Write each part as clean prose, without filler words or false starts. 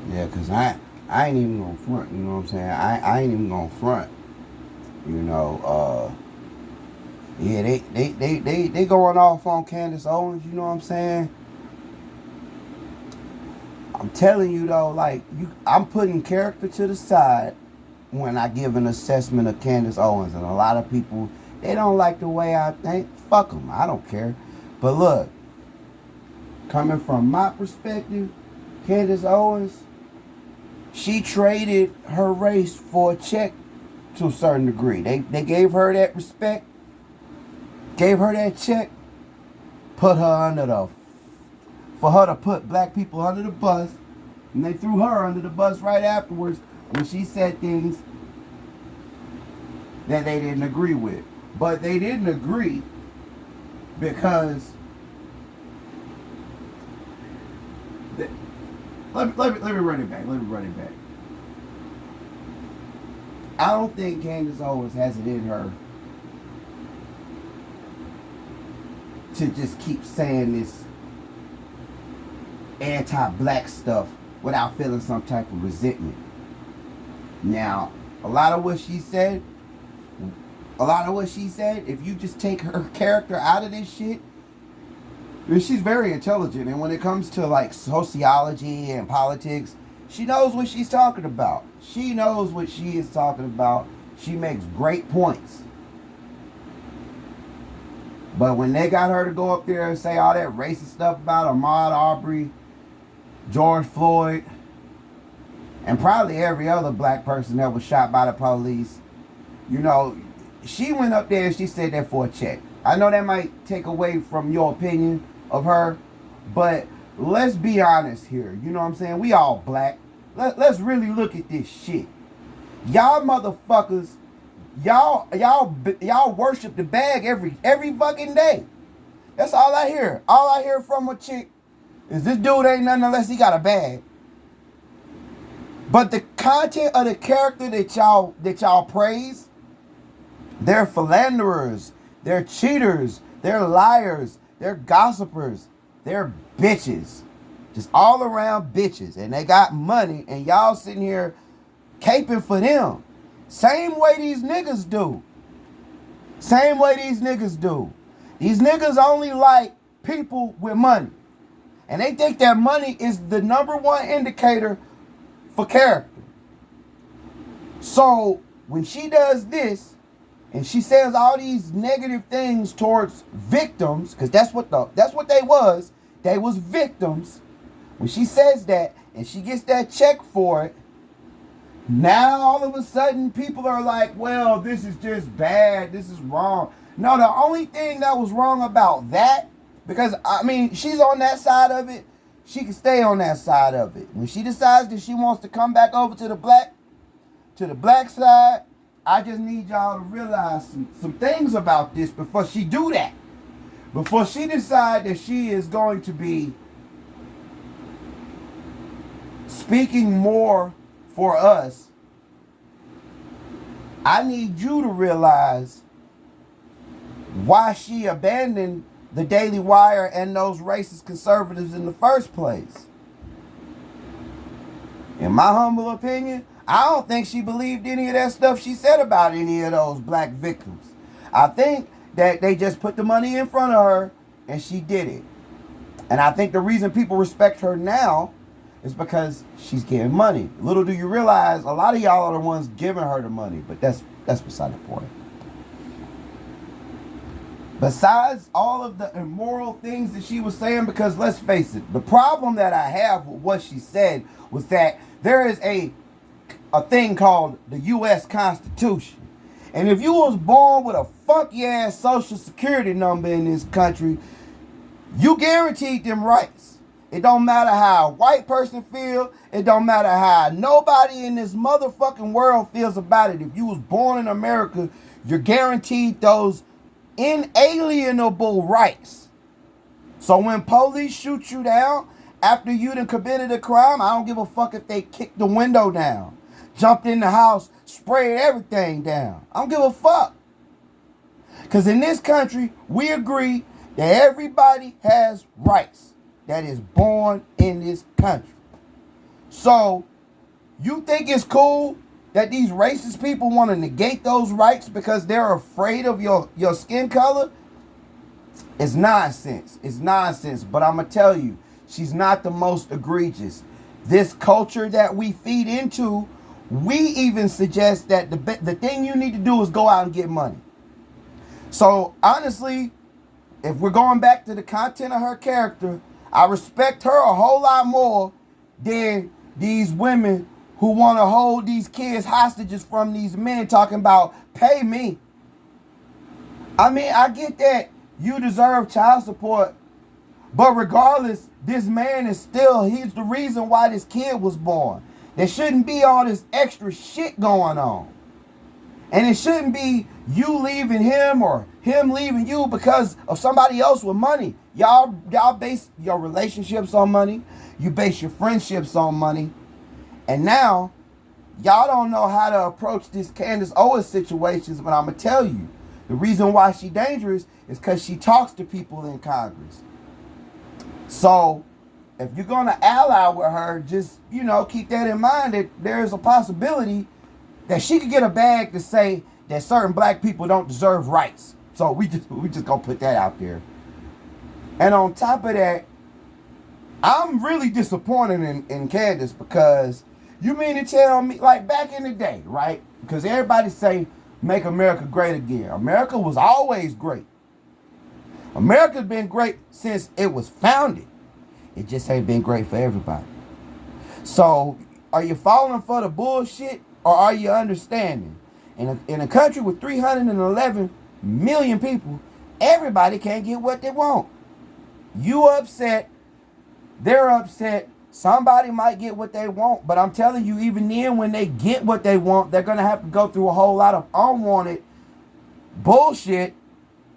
Yeah, cause I ain't even gonna front. You know what I'm saying? I ain't even gonna front. You know, yeah, they going off on Candace Owens. You know what I'm saying? I'm telling you though, like I'm putting character to the side when I give an assessment of Candace Owens, and a lot of people they don't like the way I think. Fuck them, I don't care. But look, coming from my perspective, Candace Owens, she traded her race for a check to a certain degree. They gave her that respect, gave her that check, put her under the for her to put black people under the bus, and they threw her under the bus right afterwards when she said things that they didn't agree with. But they didn't agree because let me run it back. Let me run it back. I don't think Candace Owens has it in her to just keep saying this anti-black stuff without feeling some type of resentment. Now, a lot of what she said, if you just take her character out of this shit, she's very intelligent, and when it comes to like sociology and politics, she knows what she's talking about. She knows what she is talking about. She makes great points. But when they got her to go up there and say all that racist stuff about Ahmaud Arbery, George Floyd, and probably every other black person that was shot by the police, you know, she went up there and she said that for a check. I know that might take away from your opinion of her, but let's be honest here. You know what I'm saying? We all black. Let's really look at this shit. Y'all motherfuckers, y'all worship the bag every fucking day. That's all I hear. All I hear from a chick is this dude ain't nothing unless he got a bag. But the content of the character that y'all praise, they're philanderers, they're cheaters, they're liars, they're gossipers, they're bitches. Just all around bitches. And they got money and y'all sitting here caping for them. Same way these niggas do. Same way these niggas do. These niggas only like people with money. And they think that money is the number one indicator for character. So when she does this and she says all these negative things towards victims, because that's what they was. They was victims. When she says that and she gets that check for it, now all of a sudden people are like, well, this is just bad. This is wrong. No, the only thing that was wrong about that, because I mean, she's on that side of it. She can stay on that side of it. When she decides that she wants to come back over to the black side, I just need y'all to realize some things about this before she do that. Before she decide that she is going to be speaking more for us, I need you to realize why she abandoned the Daily Wire and those racist conservatives in the first place. In my humble opinion, I don't think she believed any of that stuff she said about any of those black victims. I think that they just put the money in front of her and she did it. And I think the reason people respect her now is because she's getting money. Little do you realize, a lot of y'all are the ones giving her the money, but that's beside the point. Besides all of the immoral things that she was saying, because let's face it, the problem that I have with what she said was that there is a thing called the U.S. Constitution. And if you was born with a funky ass social security number in this country, you guaranteed them rights. It don't matter how a white person feel. It don't matter how nobody in this motherfucking world feels about it. If you was born in America, you're guaranteed those inalienable rights. So when police shoot you down after you done committed a crime, I don't give a fuck if they kicked the window down, jumped in the house, sprayed everything down. I don't give a fuck. Because in this country, we agree that everybody has rights that is born in this country. So you think it's cool that these racist people want to negate those rights because they're afraid of your skin color? It's nonsense. It's nonsense. But I'm going to tell you, she's not the most egregious. This culture that we feed into, we even suggest that the thing you need to do is go out and get money. So honestly, if we're going back to the content of her character, I respect her a whole lot more than these women who want to hold these kids hostages from these men talking about pay me. I mean, I get that you deserve child support, but regardless, this man is still, he's the reason why this kid was born. There shouldn't be all this extra shit going on. And it shouldn't be you leaving him or him leaving you because of somebody else with money. Y'all base your relationships on money. You base your friendships on money. And now, y'all don't know how to approach this Candace Owens situations, but I'm going to tell you, the reason why she's dangerous is because she talks to people in Congress. So, if you're going to ally with her, just, keep that in mind that there's a possibility that she could get a bag to say that certain black people don't deserve rights. So we just gonna put that out there. And on top of that, I'm really disappointed in Candace because you mean to tell me, like back in the day, right? Because everybody say, make America great again. America was always great. America's been great since it was founded. It just ain't been great for everybody. So are you falling for the bullshit or are you understanding? In a country with 311 million people, everybody can't get what they want. You upset, they're upset, somebody might get what they want, but I'm telling you, even then when they get what they want, they're going to have to go through a whole lot of unwanted bullshit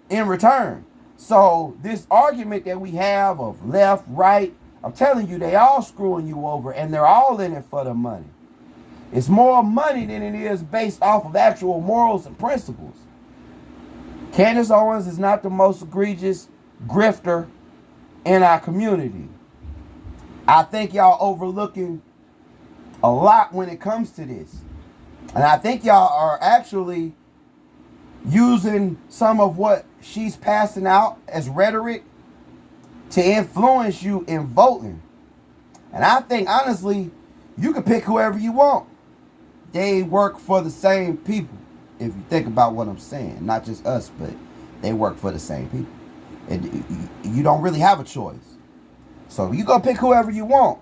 in return. So this argument that we have of left, right, I'm telling you, they all screwing you over and they're all in it for the money. It's more money than it is based off of actual morals and principles. Candace Owens is not the most egregious grifter in our community. I think y'all overlooking a lot when it comes to this. And I think y'all are actually using some of what she's passing out as rhetoric to influence you in voting. And I think, honestly, you can pick whoever you want. They work for the same people, if you think about what I'm saying. Not just us, but they work for the same people. And you don't really have a choice. So you go pick whoever you want.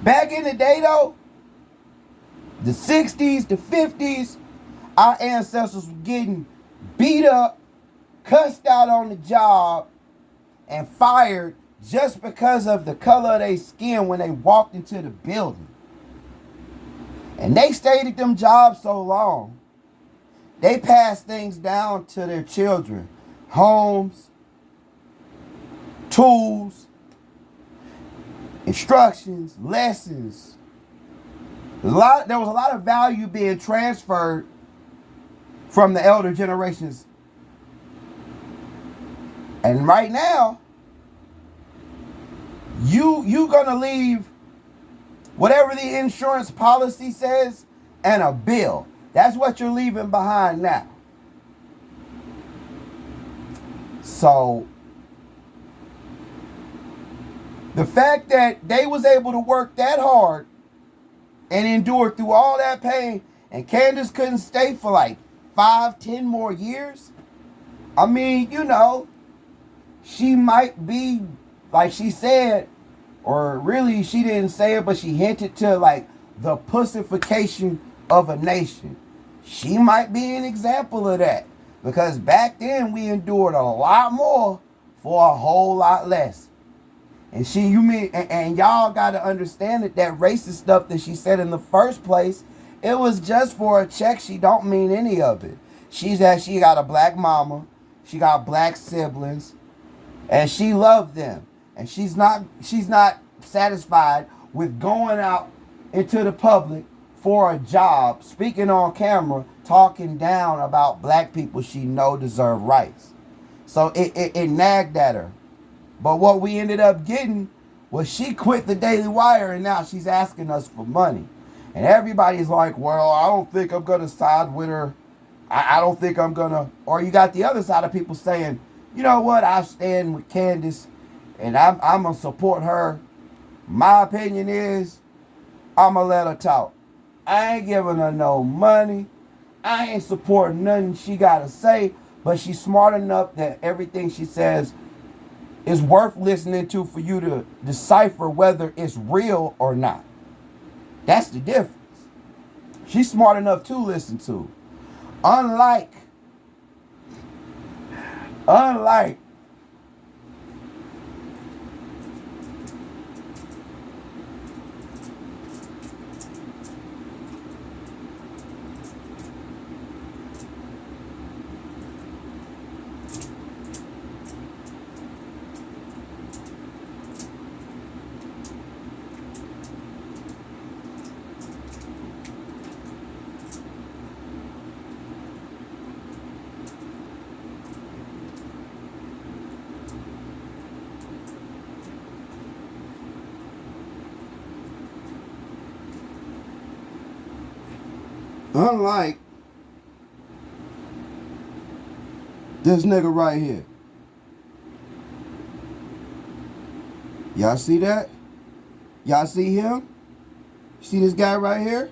Back in the day, though, the 60s, the 50s, our ancestors were getting beat up, cussed out on the job, and fired just because of the color of their skin when they walked into the building. And they stayed at them jobs so long, they passed things down to their children. Homes, tools, instructions, lessons. There was a lot of value being transferred from the elder generations. And right now, you gonna leave whatever the insurance policy says and a bill. That's what you're leaving behind now. So the fact that they was able to work that hard and endure through all that pain, and Candace couldn't stay for like 5-10 more years. I mean, she might be, like she said, or really she didn't say it, but she hinted to like the pussification of a nation. She might be an example of that, because back then we endured a lot more for a whole lot less. And and y'all got to understand that racist stuff that she said in the first place, it was just for a check. She don't mean any of it. She got a black mama, she got black siblings, and she loved them. And she's not satisfied with going out into the public for a job, speaking on camera, talking down about black people she know deserve rights. So it nagged at her. But what we ended up getting Well, she quit the Daily Wire and now she's asking us for money. And everybody's like, well, I don't think I'm going to side with her. I don't think I'm going to. Or you got the other side of people saying, you know what, I stand with Candace and I'm going to support her. My opinion is, I'm going to let her talk. I ain't giving her no money. I ain't supporting nothing she got to say. But she's smart enough that everything she says is worth listening to for you to decipher whether it's real or not. That's the difference. She's smart enough to listen to. Unlike this nigga right here. Y'all see that? Y'all see him? See this guy right here?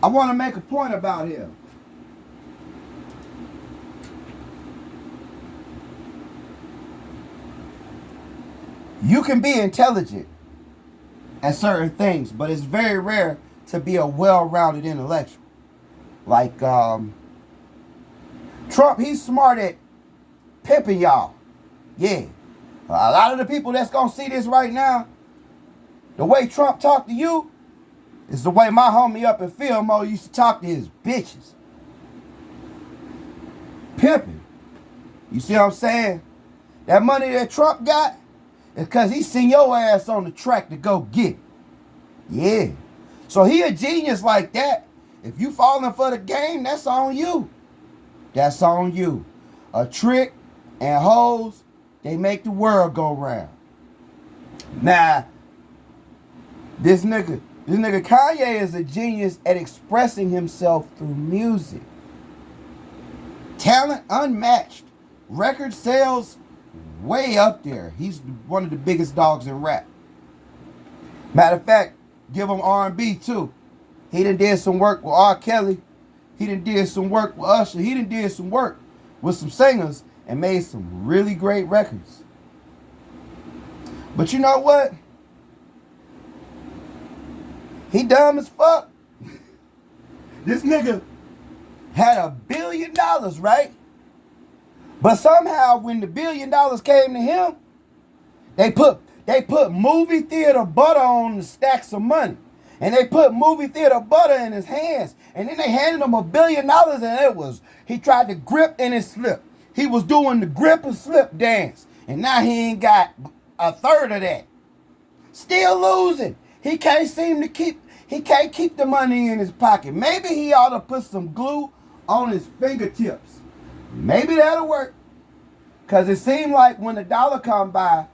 I want to make a point about him. You can be intelligent at certain things, but it's very rare to be a well-rounded intellectual. Like Trump, he's smart at pimping y'all. Yeah. A lot of the people that's going to see this right now, the way Trump talked to you is the way my homie up in Fillmore used to talk to his bitches. Pimping. You see what I'm saying? That money that Trump got is because he sent your ass on the track to go get it. Yeah. So he a genius like that. If you falling for the game, that's on you. That's on you. A trick and hoes, they make the world go round. Now, this nigga Kanye is a genius at expressing himself through music. Talent unmatched. Record sales way up there. He's one of the biggest dogs in rap. Matter of fact, give him R&B too. He done did some work with R. Kelly. He done did some work with Usher. He done did some work with some singers and made some really great records. But you know what? He dumb as fuck. This nigga had $1 billion, right? But somehow when the $1 billion came to him, they put movie theater butter on the stacks of money. And they put movie theater butter in his hands. And then they handed him $1 billion and he tried to grip and it slipped. He was doing the grip and slip dance. And now he ain't got a third of that. Still losing. He can't keep the money in his pocket. Maybe he ought to put some glue on his fingertips. Maybe that'll work. Because it seemed like when the dollar come by,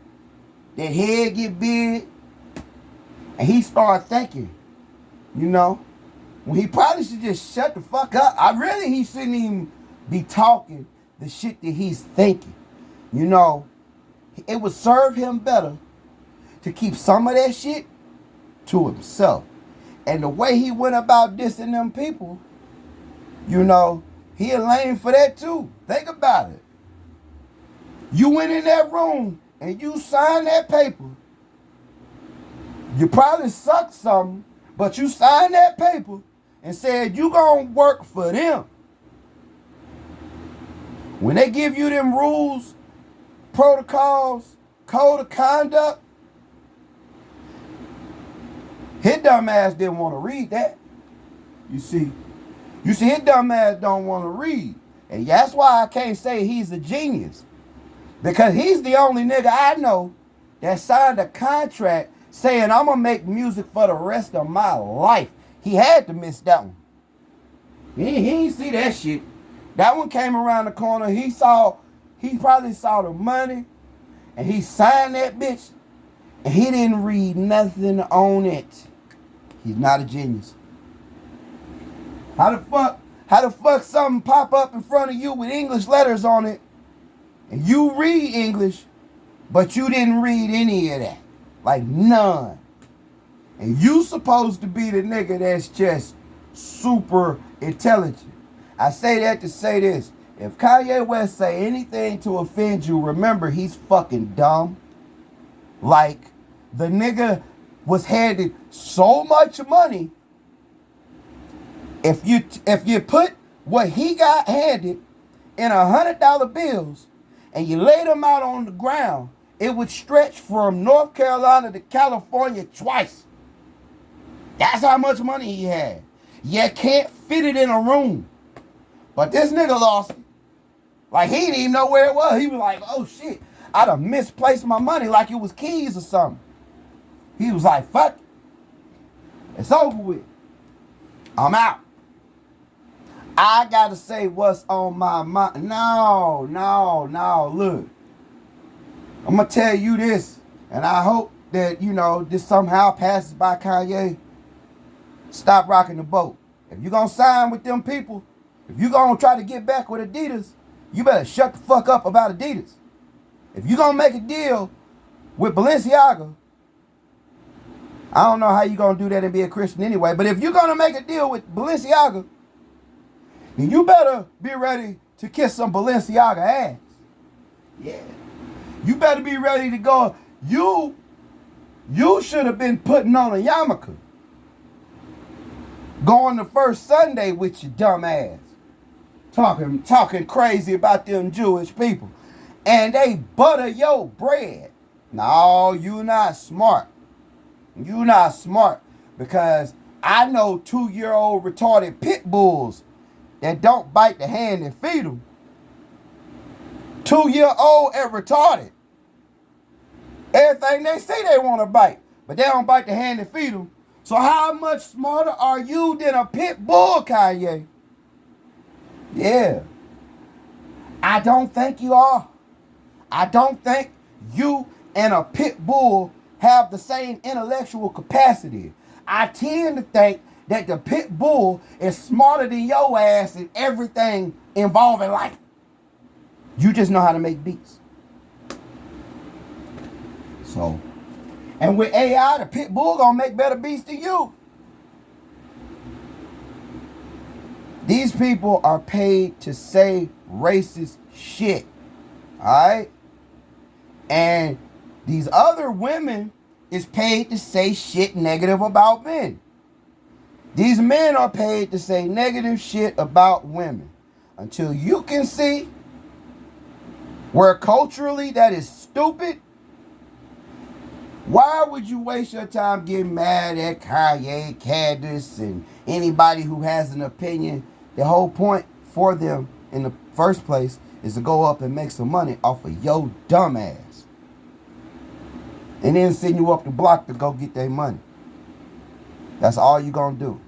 the head get big. And he started thinking, you know, when he probably should just shut the fuck up. He shouldn't even be talking the shit that he's thinking. You know, it would serve him better to keep some of that shit to himself. And the way he went about dissing them people, you know, he a lame for that too. Think about it. You went in that room and you signed that paper. You probably sucked something, but you signed that paper and said you gonna work for them. When they give you them rules, protocols, code of conduct, his dumb ass didn't want to read that. You see, his dumb ass don't want to read. And that's why I can't say he's a genius. Because he's the only nigga I know that signed a contract saying, I'm going to make music for the rest of my life. He had to miss that one. He didn't see that shit. That one came around the corner. He probably saw the money. and he signed that bitch, and he didn't read nothing on it, he's not a genius. How the fuck something pop up in front of you with English letters on it, and you read English, but you didn't read any of that? Like none. And you supposed to be the nigga that's just super intelligent. I say that to say this. If Kanye West say anything to offend you, remember he's fucking dumb. Like, the nigga was handed so much money. If you put what he got handed in $100 bills and you laid them out on the ground, it would stretch from North Carolina to California twice. That's how much money he had. You can't fit it in a room. But this nigga lost it. Like, he didn't even know where it was. He was like, oh shit, I done misplaced my money like it was keys or something. He was like, fuck it. It's over with. I'm out. I gotta say what's on my mind. No, look. I'm gonna tell you this, and I hope that, you know, this somehow passes by Kanye. Stop rocking the boat. If you're gonna sign with them people, if you're gonna try to get back with Adidas, you better shut the fuck up about Adidas. If you're gonna make a deal with Balenciaga, I don't know how you're gonna do that and be a Christian anyway, but if you're gonna make a deal with Balenciaga, then you better be ready to kiss some Balenciaga ass. Yeah. You better be ready to go. You should have been putting on a yarmulke. Going the first Sunday with your dumb ass. Talking crazy about them Jewish people. And they butter your bread. No, you not smart. You not smart. Because I know 2-year-old retarded pit bulls that don't bite the hand that feed them. 2-year-old and retarded. Everything they say they want to bite, but they don't bite the hand that feed them. So how much smarter are you than a pit bull, Kanye? Yeah. I don't think you are. I don't think you and a pit bull have the same intellectual capacity. I tend to think that the pit bull is smarter than your ass in everything involving life. You just know how to make beats. So, and with AI, the pit bull gonna make better beats than you. These people are paid to say racist shit. Alright? And these other women is paid to say shit negative about men. These men are paid to say negative shit about women. Until you can see where culturally that is stupid, why would you waste your time getting mad at Kanye, Candace, and anybody who has an opinion? The whole point for them in the first place is to go up and make some money off of your dumb ass. And then send you up the block to go get their money. That's all you gonna do.